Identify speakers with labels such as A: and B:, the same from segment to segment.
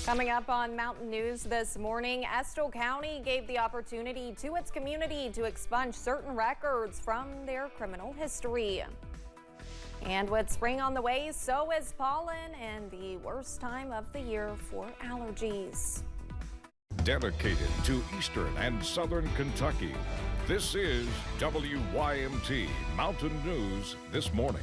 A: Coming up on Mountain News this morning, Estill County gave the opportunity to its community to expunge certain records from their criminal history. And with spring on the way, so is pollen and the worst time of the year for allergies.
B: Dedicated to Eastern and Southern Kentucky, this is WYMT Mountain News this morning.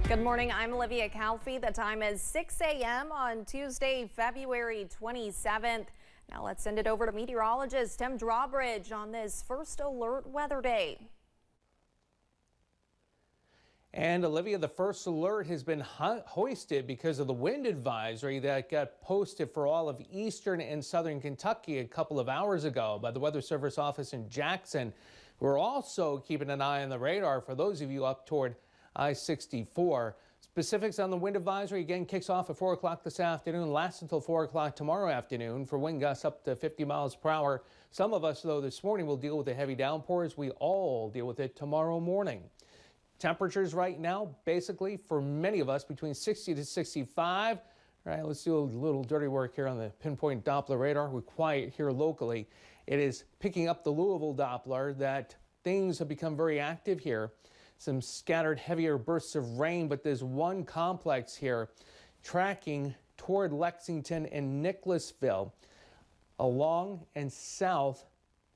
A: Good morning, I'm Olivia Calfee. The time is 6 a.m. on Tuesday, February 27th. Now let's send it over to meteorologist Tim Drawbridge on this first alert weather day.
C: And Olivia, the first alert has been hoisted because of the wind advisory that got posted for all of eastern and southern Kentucky a couple of hours ago by the Weather Service office in Jackson. We're also keeping an eye on the radar for those of you up toward I-64. Specifics on the wind advisory again kicks off at 4 o'clock this afternoon, lasts until 4 o'clock tomorrow afternoon for wind gusts up to 50 miles per hour. Some of us, though, this morning will deal with the heavy downpours. We all deal with it tomorrow morning. Temperatures right now, basically, for many of us, between 60 to 65. All right, let's do a little dirty work here on the pinpoint Doppler radar. We're quiet here locally. It is picking up the Louisville Doppler that things have become very active here. Some scattered heavier bursts of rain, but there's one complex here tracking toward Lexington and Nicholasville along and south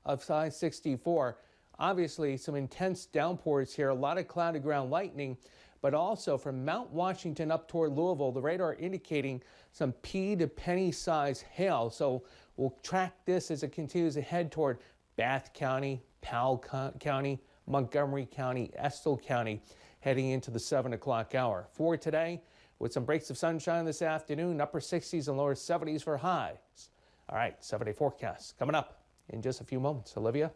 C: of I-64. Obviously, some intense downpours here, a lot of cloudy ground lightning, but also from Mount Washington up toward Louisville, the radar indicating some pea to penny size hail. So we'll track this as it continues to head toward Bath County, Powell County, Montgomery County, Estill County, heading into the 7 o'clock hour. For today, with some breaks of sunshine this afternoon, upper 60s and lower 70s for highs. All right, 7-day forecast coming up in just a few moments. Olivia?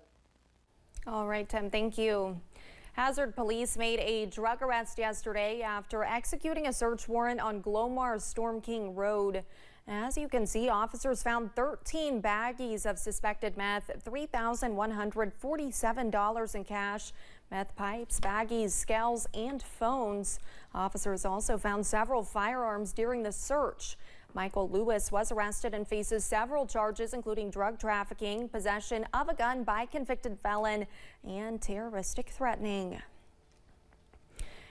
A: All right, Tim, thank you. Hazard police made a drug arrest yesterday after executing a search warrant on Glomar Storm King Road. As you can see, officers found 13 baggies of suspected meth, $3,147 in cash, meth pipes, baggies, scales, and phones. Officers also found several firearms during the search. Michael Lewis was arrested and faces several charges, including drug trafficking, possession of a gun by convicted felon, and terroristic threatening.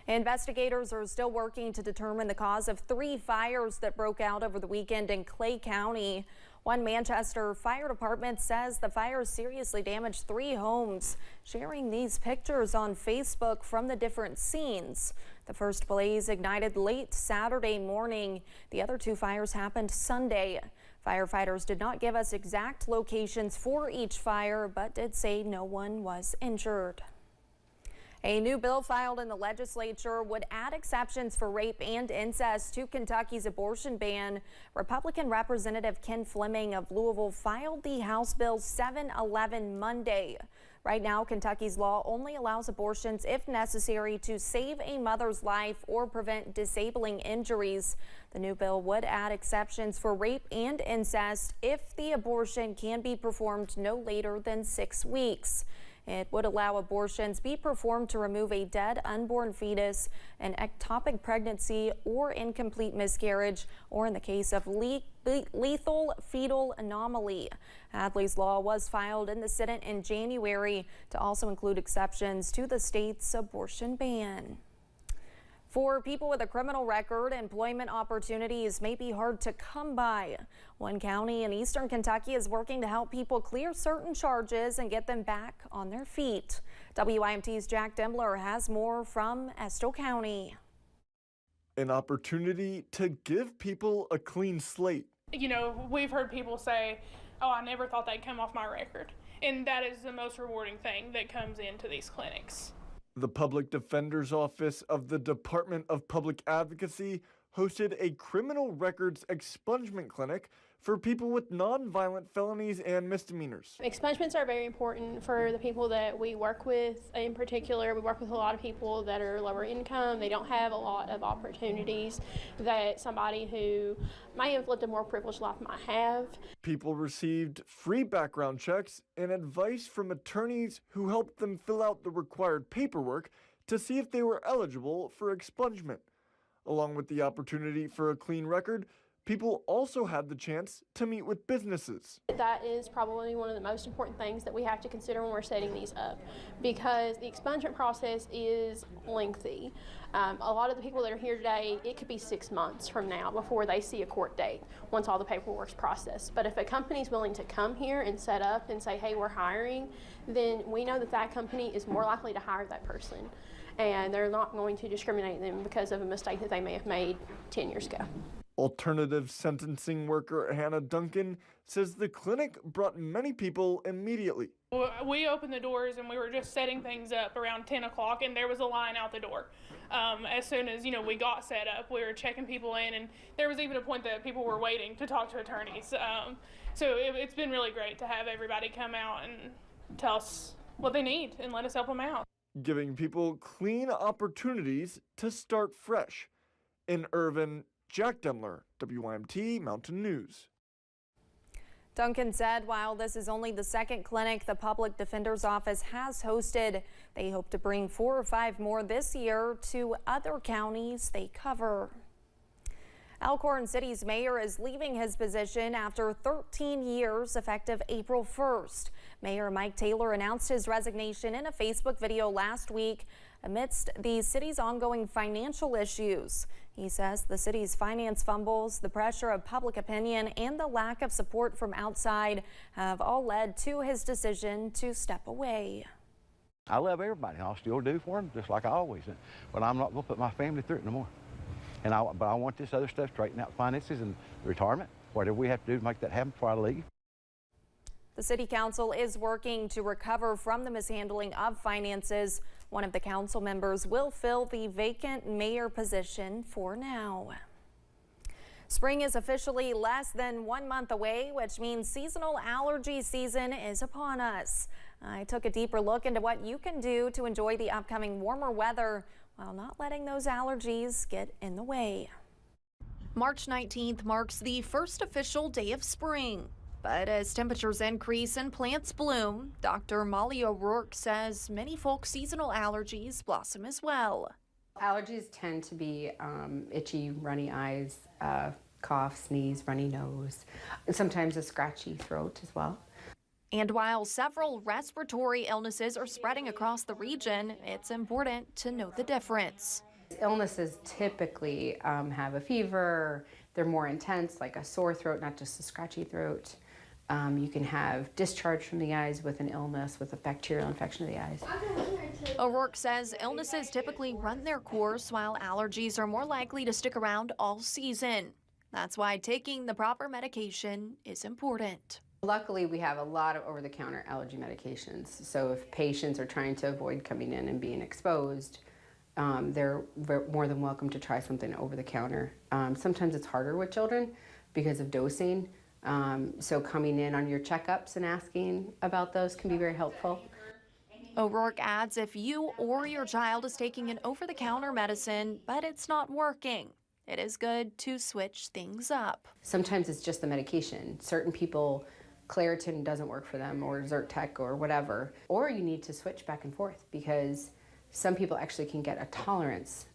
A: Investigators are still working to determine the cause of 3 fires that broke out over the weekend in Clay County. One Manchester Fire Department says the fires seriously damaged 3 homes, sharing these pictures on Facebook from the different scenes. The first blaze ignited late Saturday morning. The other 2 fires happened Sunday. Firefighters did not give us exact locations for each fire, but did say no one was injured. A new bill filed in the legislature would add exceptions for rape and incest to Kentucky's abortion ban. Republican Representative Ken Fleming of Louisville filed the House Bill 711 Monday. Right now, Kentucky's law only allows abortions if necessary to save a mother's life or prevent disabling injuries. The new bill would add exceptions for rape and incest if the abortion can be performed no later than 6 weeks. It would allow abortions be performed to remove a dead unborn fetus, an ectopic pregnancy, or incomplete miscarriage, or in the case of lethal fetal anomaly. Hadley's law was filed in the Senate in January to also include exceptions to the state's abortion ban. For people with a criminal record, employment opportunities may be hard to come by. One county in eastern Kentucky is working to help people clear certain charges and get them back on their feet. WYMT's Jack Dembler has more from Estill County.
D: An opportunity to give people a clean slate.
E: You know, we've heard people say, oh, I never thought that'd come off my record. And that is the most rewarding thing that comes into these clinics.
D: The Public Defender's Office of the Department of Public Advocacy hosted a criminal records expungement clinic for people with nonviolent felonies and misdemeanors.
F: Expungements are very important for the people that we work with. In particular, we work with a lot of people that are lower income. They don't have a lot of opportunities that somebody who may have lived a more privileged life might have.
D: People received free background checks and advice from attorneys who helped them fill out the required paperwork to see if they were eligible for expungement. Along with the opportunity for a clean record, people also had the chance to meet with businesses.
F: That is probably one of the most important things that we have to consider when we're setting these up, because the expungement process is lengthy. A lot of the people that are here today, it could be 6 months from now before they see a court date once all the paperwork's processed. But if a company's willing to come here and set up and say, hey, we're hiring, then we know that that company is more likely to hire that person. And they're not going to discriminate them because of a mistake that they may have made 10 years ago.
D: Alternative sentencing worker Hannah Duncan says the clinic brought many people immediately.
E: We opened the doors and we were just setting things up around 10 o'clock and there was a line out the door. As soon as we got set up, we were checking people in, and there was even a point that people were waiting to talk to attorneys. So it's been really great to have everybody come out and tell us what they need and let us help them out.
D: Giving people clean opportunities to start fresh. In Irvin, Jack Demler, WYMT Mountain News.
A: Duncan said while this is only the second clinic the public defender's office has hosted, they hope to bring 4 or 5 more this year to other counties they cover. Elkhorn City's mayor is leaving his position after 13 years effective April 1st. Mayor Mike Taylor announced his resignation in a Facebook video last week amidst the city's ongoing financial issues. He says the city's finance fumbles, the pressure of public opinion, and the lack of support from outside have all led to his decision to step away.
G: I love everybody, and I'll still do for them just like I always do. But I'm not going to put my family through it no more. But I want this other stuff straightened out, finances and retirement, whatever we have to do to make that happen before I leave.
A: The city council is working to recover from the mishandling of finances. One of the council members will fill the vacant mayor position for now. Spring is officially less than 1 month away, which means seasonal allergy season is upon us. I took a deeper look into what you can do to enjoy the upcoming warmer weather while not letting those allergies get in the way. March 19th marks the first official day of spring. But as temperatures increase and plants bloom, Dr. Molly O'Rourke says many folks' seasonal allergies blossom as well.
H: Allergies tend to be itchy, runny eyes, cough, sneeze, runny nose, and sometimes a scratchy throat as well.
A: And while several respiratory illnesses are spreading across the region, it's important to know the difference.
H: Illnesses typically have a fever, they're more intense, like a sore throat, not just a scratchy throat. You can have discharge from the eyes with an illness, with a bacterial infection of the eyes.
A: O'Rourke says illnesses typically run their course while allergies are more likely to stick around all season. That's why taking the proper medication is important.
H: Luckily, we have a lot of over-the-counter allergy medications. So if patients are trying to avoid coming in and being exposed, they're more than welcome to try something over-the-counter. Sometimes it's harder with children because of dosing. So coming in on your checkups and asking about those can be very helpful.
A: O'Rourke adds if you or your child is taking an over-the-counter medicine, but it's not working, it is good to switch things up.
H: Sometimes it's just the medication. Certain people, Claritin doesn't work for them, or Zyrtec or whatever. Or you need to switch back and forth because some people actually can get a tolerance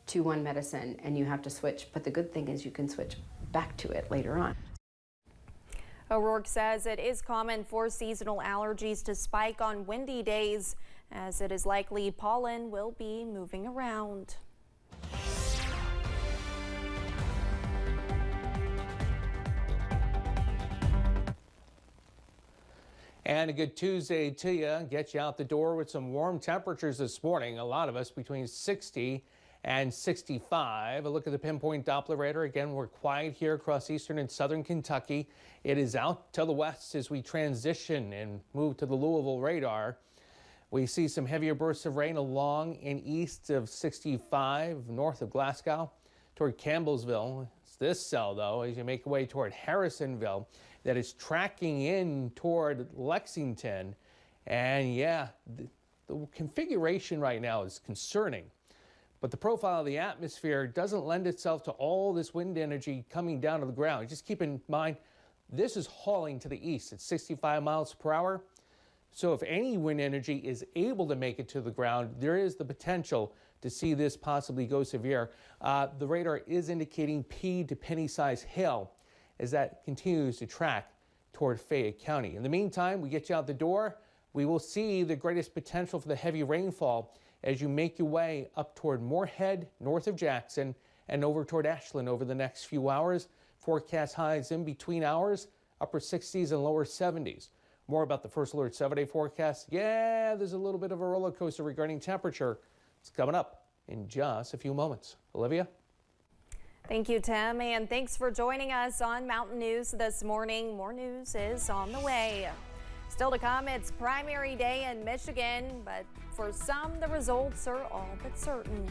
H: to one medicine and you have to switch. But the good thing is you can switch back to it later on.
A: O'Rourke says it is common for seasonal allergies to spike on windy days, as it is likely pollen will be moving around.
C: And a good Tuesday to you. Get you out the door with some warm temperatures this morning. A lot of us between 60 and 65. A look at the pinpoint Doppler radar. Again, we're quiet here across eastern and southern Kentucky. It is out to the west as we transition and move to the Louisville radar. We see some heavier bursts of rain along and east of 65, north of Glasgow, toward Campbellsville. It's this cell, though, as you make your way toward Harrisonville, that is tracking in toward Lexington. And yeah, the configuration right now is concerning. But the profile of the atmosphere doesn't lend itself to all this wind energy coming down to the ground. Just keep in mind, this is hauling to the east at 65 miles per hour. So if any wind energy is able to make it to the ground, there is the potential to see this possibly go severe. The radar is indicating pea to penny-sized hail as that continues to track toward Fayette County. In the meantime, we get you out the door. We will see the greatest potential for the heavy rainfall as you make your way up toward Moorhead, north of Jackson, and over toward Ashland over the next few hours. Forecast highs in between hours, upper 60s and lower 70s. More about the First Alert 7-day forecast. Yeah, there's a little bit of a roller coaster regarding temperature. It's coming up in just a few moments. Olivia?
A: Thank you, Tim, and thanks for joining us on Mountain News this morning. More news is on the way. Still to come, it's primary day in Michigan, but for some, the results are all but certain.